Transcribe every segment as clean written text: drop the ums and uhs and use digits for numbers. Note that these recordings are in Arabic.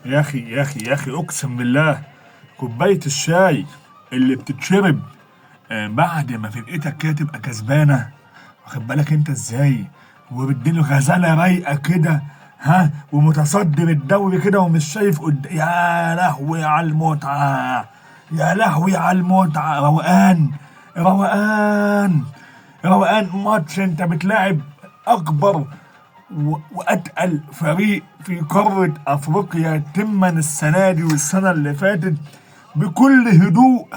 يا اخي يا اخي يا اخي، اقسم بالله كوبايه الشاي اللي بتتشرب بعد ما فرقتك كده تبقى كسبانه، واخد بالك انت ازاي؟ وبتديله غزاله رايقه كده، ها، ومتصدر الدوري كده ومش شايف يا لهوي على المتعه، يا لهوي على المتعه، روقان روقان روقان ماتش. انت بتلاعب اكبر واتقل فريق في قاره افريقيا تما السنه دي والسنه اللي فاتت. بكل هدوء،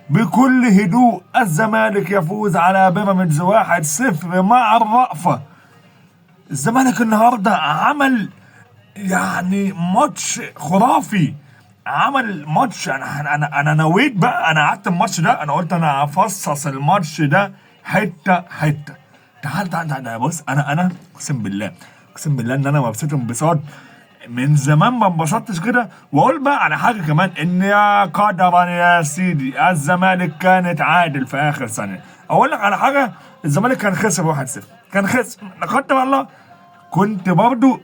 بكل هدوء الزمالك يفوز على بيراميدز 1-0 مع الرأفة. الزمالك النهارده عمل يعني ماتش خرافي، عمل ماتش. انا نويت بقى، انا قعدت الماتش ده، انا قلت انا هفصص الماتش ده حته حته. تعال بص، انا اقسم بالله، اقسم بالله ان انا مبسوط انبساط من زمان ما انبسطتش كده. واقول بقى على حاجه كمان، ان يا قدرا يا سيدي الزمالك كان اتعادل في اخر ثانيه. اقول لك على حاجه، الزمالك كان خسر 1-0، كان خسر لا قدر الله، كنت برضو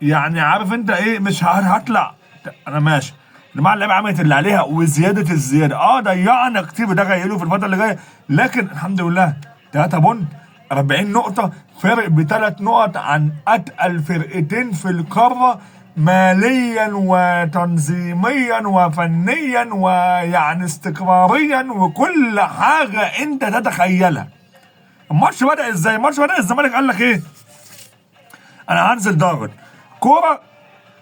يعني عارف انت ايه، مش هطلع انا ماشي. الجماعه اللعيبه عملت اللي عليها وزياده الزياده، ضيعنا كتير وده غيره في الفتره اللي جايه، لكن الحمد لله 3 بونت، 40 نقطه، فرق بثلاث نقط عن اتقل فرقتين في القاره، ماليا وتنظيميا وفنيا ويعني استقراريا وكل حاجه انت تتخيلها. الماتش بدأ ازاي؟ الماتش بدأ الزمالك قال لك ايه؟ انا هنزل ضاغط كوره،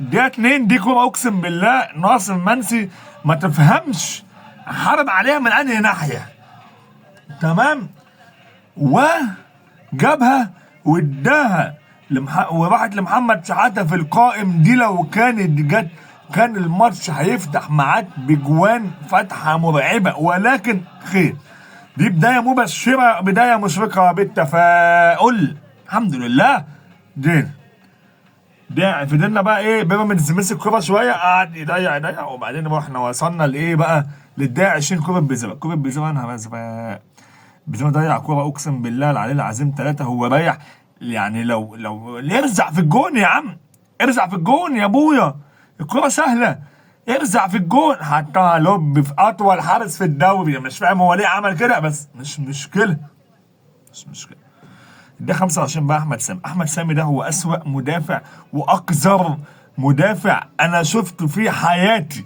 دي اتنين، دي كوره اقسم بالله ناصر منسي ما تفهمش حارب عليها من انهي ناحيه، تمام، وجابها واداها وراحت لمحمد شحاته في القائم. دي لو كانت جت كان الماتش هيفتح معاك بجوان فتحه مرعبه، ولكن خير، دي بدايه مبشره، بدايه مشرقه بالتفاؤل، الحمد لله. دي فضلنا بقى ايه، بيراميدز مسك كوره شويه، قعد يضيع يضيع، وبعدين احنا وصلنا لايه بقى، للدقيقه 20، كوره بيزيما، كوره بيزيما، انا بيزيما ضيع كوره اقسم بالله العلي العظيم 3، هو رايح يعني لو ارزع في الجون يا عم، ارزع في الجون يا ابويا، الكوره سهله، ارزع في الجون، حطها لوب في اطول حارس في الدوري. مش فاهم هو ليه عمل كده، بس مش مشكله، مش مشكله. ده 25 بقى احمد سامي. احمد سامي ده هو اسوأ مدافع واقذر مدافع انا شفته في حياتي.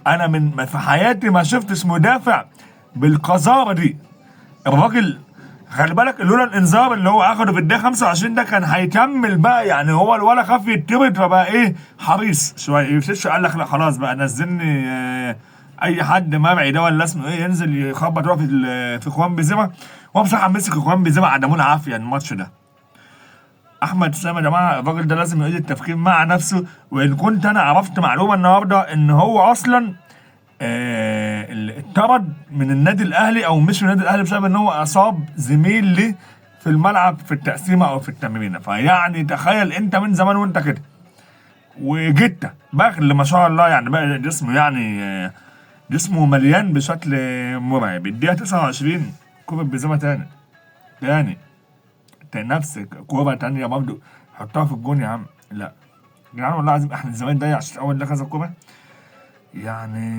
انا من ما في حياتي ما شفتش مدافع بالقذاره دي. الراجل خلي بالك، لولا الانذار اللي هو اخده في الدقيقه 25 ده كان هيكمل بقى، يعني هو الولا خاف يتطرد، فبقى ايه، حريص شويه يفتش، قال لك لا خلاص بقى نزلني اي حد مرعي ده ولا اسمه ايه ينزل يخبط هو في اخوان بيزيما. هو بصراحه مسك اخوان بيزيما عدمونا عافيه الماتش ده. احمد سامي يا جماعه الراجل ده لازم يعيد التفكير مع نفسه. وان كنت انا عرفت معلومه النهارده ان هو اصلا اللي اتطرد من النادي الاهلي، او مش من النادي الاهلي، بسبب ان هو اصاب زميل لي في الملعب في التقسيمه او في التمرينه. فيعني تخيل انت من زمان وانت كده، وجيت بغل ما شاء الله، يعني بقى جسمه يعني جسمه مليان بشكل مرعب. الدقيقه 29 كوره بنزيما تاني نفس كوره تانيه برضه، حطها في الجون يا عم. لا يا جدعان والله العظيم احنا الزمالك ضيع الشوط الاول ده كذا كوره يعني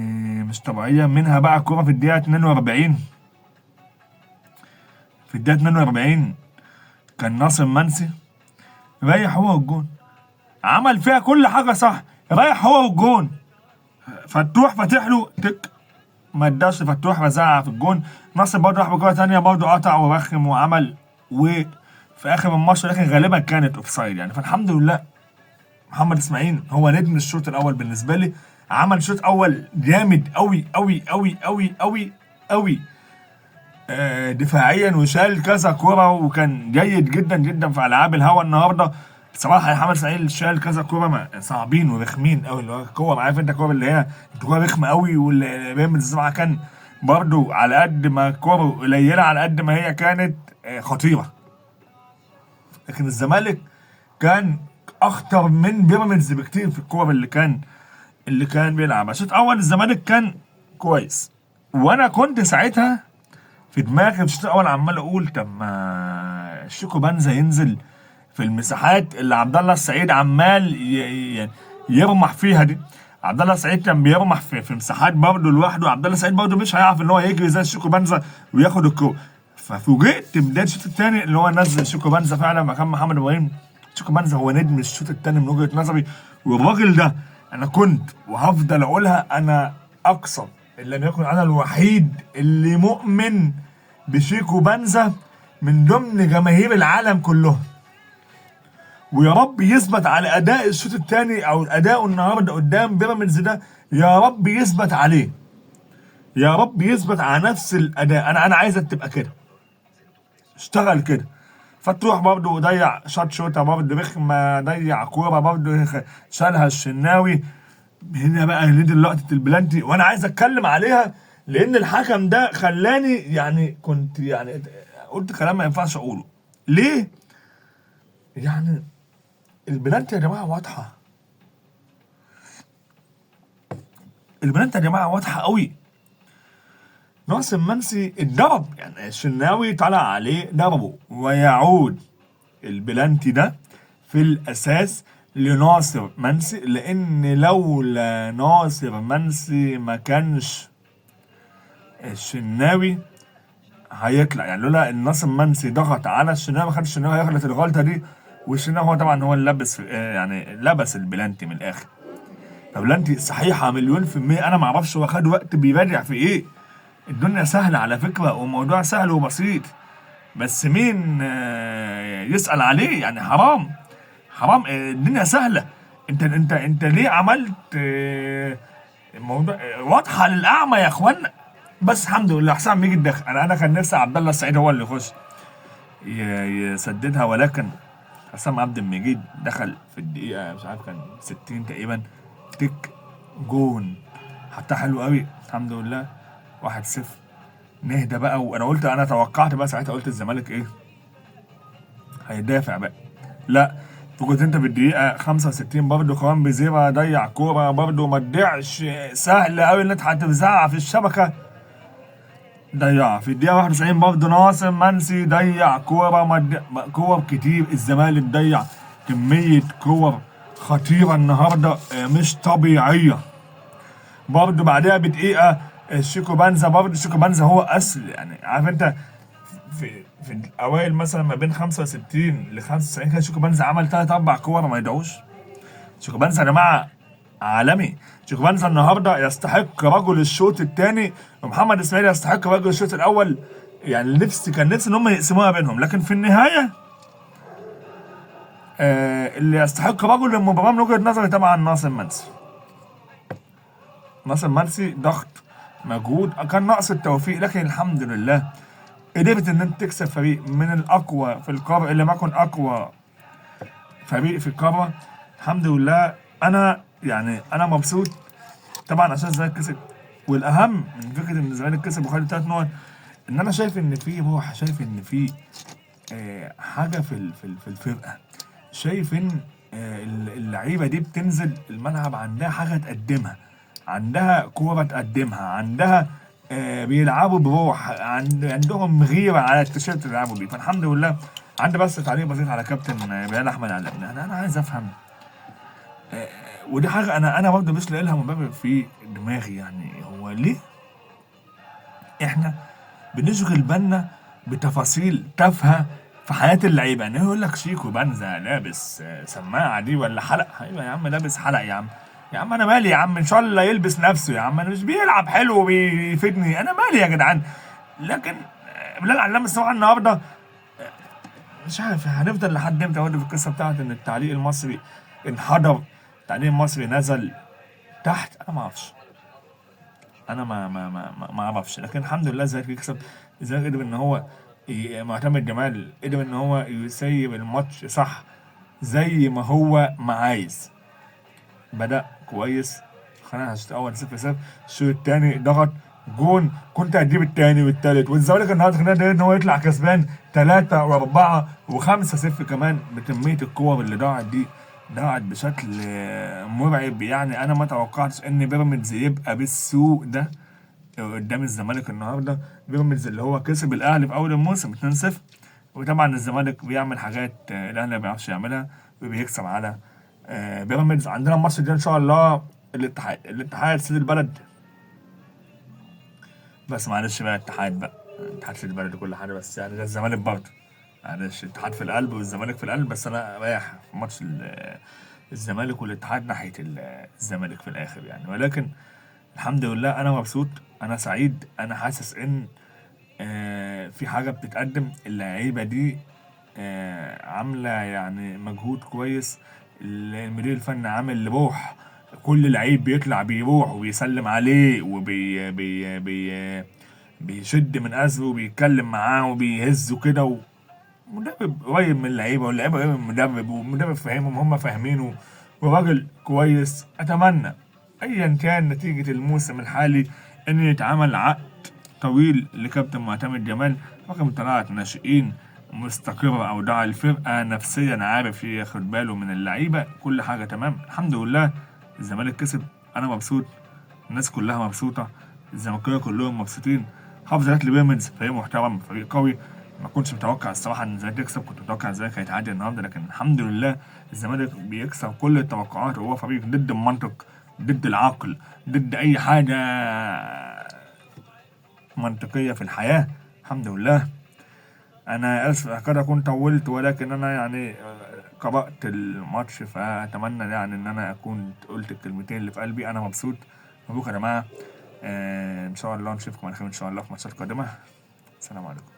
مش طبيعيه. منها بقى كوره في الدقيقه 42، في الدقيقه 42 كان ناصر منسي رايح هو والجون، عمل فيها كل حاجه صح، رايح هو والجون، فتوح فاتح له تك، ما اداش فتوح، رزعها في الجون. ناصر برضه راح بكوره تانيه برضه قطع ورخم وعمل، وفي اخر الماتش لكن غالبا كانت اوف سايد يعني. فالحمد لله محمد اسماعيل هو نجم الشوط الاول بالنسبه لي، عمل شوط اول جامد قوي قوي قوي قوي قوي قوي دفاعيا، وشال كذا كوره، وكان جيد جدا جدا في العاب الهوا النهارده. بصراحه يا محمد اسماعيل شال كذا كوره صعبين ورخمين قوي، اللي هو كوره عارف انت، كوره اللي هي كوره رخمه قوي، واللي بيعمل الزراعه كان برضو على قد ما كوره قليله على قد ما هي كانت خطيره. لكن الزمالك كان اخطر من بيراميدز بكتير في الكور اللي كان بيلعبها. الشوط الاول الزمالك كان كويس، وانا كنت ساعتها في دماغي في الشوط الاول عمال اقول طب ما شيكو بنزا ينزل في المساحات اللي عبد الله السعيد عمال يرمح فيها دي. عبد الله السعيد كان بيرمح في مساحات برضه لوحده، عبد الله السعيد برضه مش هيعرف ان هو يجري زي شيكو بنزا وياخد الكوره. ففوجئت بدايه الشوط الثاني اللي هو نزل شيكو بنزا فعلا مكان محمد ابراهيم. شيكو بنزا هو نجم الشوط الثاني من وجهه نظري، والراجل ده انا كنت وهفضل اقولها، انا اقسم ان لم يكن انا الوحيد اللي مؤمن بشيكو بنزا من ضمن جماهير العالم كلهم. ويا رب يثبت على اداء الشوط الثاني او اداؤه النهارده قدام بيراميدز ده، يا رب يثبت عليه، يا رب يثبت على نفس الاداء. انا عايزك تبقى كده، اشتغل كده. فتروح برضه ضيع شوطه برضه رخمه، ضيع كوره برضه شالها الشناوي. هنا بقى دي لقطه البلانتي وانا عايز اتكلم عليها، لان الحكم ده خلاني يعني كنت يعني قلت كلام ما ينفعش اقوله. ليه؟ يعني البلانتي يا جماعه واضحه، البلانتي يا جماعه واضحه قوي. ناصر منسي اتضرب، يعني الشناوي طلع عليه ضربه، ويعود البلانتي ده في الاساس لناصر منسي، لان لولا ناصر منسي ما كانش الشناوي هيطلع. يعني لولا ان ناصر منسي ضغط على الشناوي ما كانش الشناوي هيغلط الغلطه دي. والشناوي هو طبعا هو اللي لبس يعني لبس البلانتي من الاخر. فبلانتي صحيحه مليون في الميه، انا ما اعرفش هو خد وقت بيراجع في ايه. الدنيا سهله على فكره، وموضوع سهل وبسيط، بس مين يسأل عليه؟ يعني حرام، حرام. الدنيا سهله. انت ليه عملت موضوع واضحه للاعمى يا اخوانا؟ بس الحمد لله حسام بيجي الدخل. انا كان نفسي عبد الله السعيد هو اللي يخش يسددها، ولكن حسام عبد المجيد دخل في الدقيقه مش عارف كان 60 تقريبا، تك جون حتى حلو قوي الحمد لله. 1-0 نهدى بقى. وانا قلت، انا توقعت بقى ساعتها، قلت الزمالك ايه هيدافع بقى. لا، فكنت انت في الدقيقة 65 برضه كمان بزيرا ضيع كورة برضه ما تضيعش، سهل قوي ان انت هتفزعها في الشبكة، ضيعها. في الدقيقة 91 برضه ناصر منسي ضيع كورة كور كتير. الزمالك ضيع كمية كور خطيرة النهاردة مش طبيعية. برضه بعدها بدقيقة شيكو بنزا، برضه شيكو بنزا هو اصل، يعني عارف انت في الاوائل مثلا ما بين 65 ل 95 كان شيكو بنزا عمل 3 4 كور ما يدعوش. شيكو بنزا يا جماعه عالمي. شيكو بنزا النهارده يستحق رجل الشوط الثاني، ومحمد اسماعيل يستحق رجل الشوط الاول. يعني كان نفسي ان هم يقسموها بينهم، لكن في النهايه اللي يستحق رجل المباراه من وجهه نظري طبعا ناصر منسي. ناصر منسي ضغط مجهود، كان ناقص التوفيق، لكن الحمد لله قدرت ان انت تكسب فريق من الاقوى في القاره، اللي ما يكون اقوى فريق في القاره. الحمد لله. انا يعني انا مبسوط طبعا عشان الزمالك كسب، والاهم من فكره ان الزمالك كسب وخد 3 نقط، ان انا شايف ان في روح، شايف ان في حاجه في الفرقه، شايف ان اللعيبه دي بتنزل الملعب عندها حاجه تقدمها، عندها كوره تقدمها، عندها بيلعبوا بروح، عندهم غيره على التيشيرت اللي بيلعبوا بيه. فالحمد لله. عندي بس تعليق بسيط على كابتن بلال احمد علي. انا عايز افهم، ودي حاجه انا برضه مش لاقي لها مبرر في دماغي. يعني هو ليه احنا بنشغل بالنا بتفاصيل تافهه في حياه اللعيبه؟ يعني يقول لك شيكو بنزا لابس سماعه دي ولا حلق. ايوه يا عم لابس حلق يا عم، يا عم انا مالي يا عم، ان شاء الله يلبس نفسه يا عم، انا مش بيلعب حلو وبيفيدني، انا مالي يا جدعان. لكن بلال علام الصراحه النهارده مش عارف هنفضل لحد امتى برضه في القصه بتاعت ان التعليق المصري انحدر، التعليق المصري نزل تحت. انا ما اعرفش، انا ما اعرفش، لكن الحمد لله الزمالك يكسب. الزمالك قدر ان هو معتمد جمال قدر ان هو يسيب الماتش صح زي ما هو ما عايز. بدأ كويس، خلينا الشوط الاول 0-0، الشوط الثاني ضغط جون، كنت هتجيب الثاني والثالث. والزمالك النهارده خلينا ان هو يطلع كسبان 3 و4 و5-0 كمان، بكميه الكور اللي ضاعت دي، ضاعت بشكل مرعب. يعني انا ما توقعتش ان بيراميدز يبقى بالسوء ده قدام الزمالك النهارده. بيراميدز اللي هو كسب الاهلي في اول الموسم 2-0، وطبعا الزمالك بيعمل حاجات الاهلي ما بيعرفش يعملها، وبيكسب على بيراميدز. عندنا الماتش ده ان شاء الله الاتحاد سيد البلد. بس معلش بقى الاتحاد بقى، الاتحاد سيد البلد كل حاجه، بس يعني ده الزمالك برضه. معلش الاتحاد في القلب والزمالك في القلب، بس انا رايح في ماتش الزمالك والاتحاد ناحيه الزمالك في الاخر يعني. ولكن الحمد لله انا مبسوط، انا سعيد، انا حاسس ان في حاجه بتتقدم. اللعيبه دي عامله يعني مجهود كويس. المدير الفني عامل روح، كل لعيب بيطلع بيروح وبيسلم عليه بيشد من أزره وبيتكلم معاه وبيهزه كده. مدرب قريب من اللعيبه واللعيبه قريب من المدرب، والمدرب فاهمهم هم فاهمينه، وراجل كويس. اتمنى ايا كان نتيجه الموسم الحالي ان يتعمل عقد طويل لكابتن معتمد جمال، رقم طلعت ناشئين مستقرة، أوضاع الفرقة نفسيا عارف ياخد باله من اللعيبة، كل حاجة تمام الحمد لله. الزمالك كسب، أنا مبسوط، الناس كلها مبسوطة، الزملكاويه كلهم مبسوطين. حافظ هات لي بيراميدز فريق محترم، فريق قوي. ما كنتش متوقع الصراحة إن الزمالك يكسب، كنت متوقع الزمالك هيتعادل النهاردة، لكن الحمد لله الزمالك بيكسب كل التوقعات، وهو فريق ضد المنطق، ضد العقل، ضد أي حاجة منطقية في الحياة. الحمد لله. أنا آسف قد أكون طولت، ولكن أنا يعني قرأت الماتش، فأتمنى يعني إن أنا أكون قلت الكلمتين اللي في قلبي. أنا مبسوط. مبروك يا جماعة. إن شاء الله نشوفكم على خير إن شاء الله في ماتشات قادمة. السلام عليكم.